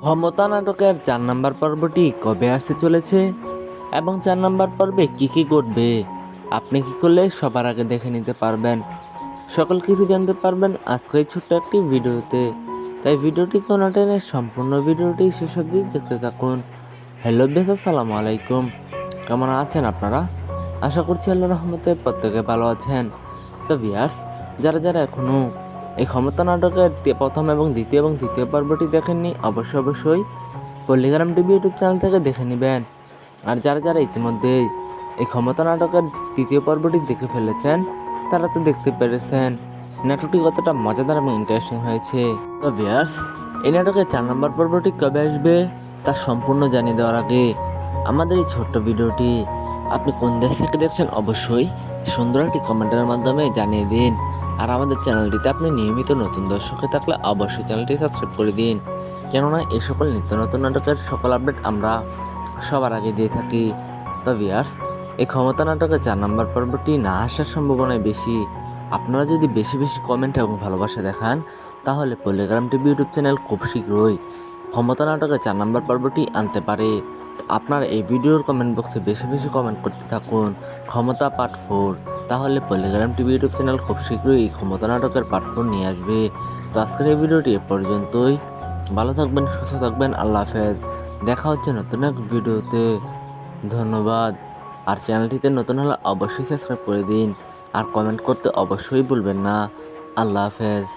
ক্ষমতা নাটকের 4 নম্বর পর্বটি কবে আসতে চলেছে এবং 4 নম্বর পর্বে কি কি ঘটবে আপনি কি করলে সবার আগে দেখে নিতে পারবেন, সকল কিছু জানতে পারবেন আজকের এই ছোট্ট একটি ভিডিওতে। তাই ভিডিওটি কোনো টেনে সম্পূর্ণ ভিডিওটি শেষ অবধি দেখতে থাকুন। হ্যালো বেস, আসসালামু আলাইকুম। কেমন আছেন আপনারা? আশা করছি আল্লাহর রহমতে প্রত্যেকে ভালো আছেন। তো ভিউয়ার্স, যারা যারা এখনও এই ক্ষমতা নাটকের প্রথম এবং তৃতীয় পর্বটি দেখেননি, অবশ্যই পল্লিগ্রাম টিভি ইউটিউব চ্যানেল থেকে দেখে নেবেন। আর যারা যারা ইতিমধ্যেই এই ক্ষমতা নাটকের তৃতীয় পর্বটি দেখে ফেলেছেন, তারা তো দেখতে পেরেছেন নাটকটি কতটা মজাদার এবং ইন্টারেস্টিং হয়েছে। তো ভিউয়ার্স, এই নাটকের 4 নম্বর পর্বটি কবে আসবে তা সম্পূর্ণ জানিয়ে দেওয়ার আগে আমাদের এই ছোট্ট ভিডিওটি আপনি কোন দেশ থেকে দেখছেন অবশ্যই সুন্দর একটি কমেন্টের মাধ্যমে জানিয়ে দিন। আর আমাদের চ্যানেলটিতে আপনি নিয়মিত নতুন দর্শক হয়ে থাকলে অবশ্যই চ্যানেলটি সাবস্ক্রাইব করে দিন, কেননা এই সকল নিত্য নতুন নাটকের সকল আপডেট আমরা সবার আগে দিয়ে থাকি। তো ভিউয়ার্স, এই ক্ষমতা নাটকের 4 নম্বর পর্বটি না আসার সম্ভাবনাই বেশি। আপনারা যদি বেশি বেশি কমেন্ট এবং ভালোবাসা দেখান, তাহলে পল্লিগ্রাম টিভি ইউটিউব চ্যানেল খুব শীঘ্রই ক্ষমতা নাটকের 4 নম্বর পর্বটি আনতে পারে। তো আপনারা এই ভিডিওর কমেন্ট বক্সে বেশি বেশি কমেন্ট করতে থাকুন ক্ষমতা পার্ট 4, তাহলে পল্লিগ্রাম টিভি ইউটিউব চ্যানেল খুব শীঘ্রই এই ক্ষমতা নাটকের পার্ট 4 নিয়ে আসবে। তো আজকের এই ভিডিওটি এ পর্যন্তই। ভালো থাকবেন, সুস্থ থাকবেন, আল্লাহ হাফেজ। দেখা হচ্ছে নতুন এক ভিডিওতে। ধন্যবাদ। আর চ্যানেলটিতে নতুন হলে অবশ্যই সাবস্ক্রাইব করে দিন আর কমেন্ট করতে অবশ্যই ভুলবেন না। আল্লাহ হাফেজ।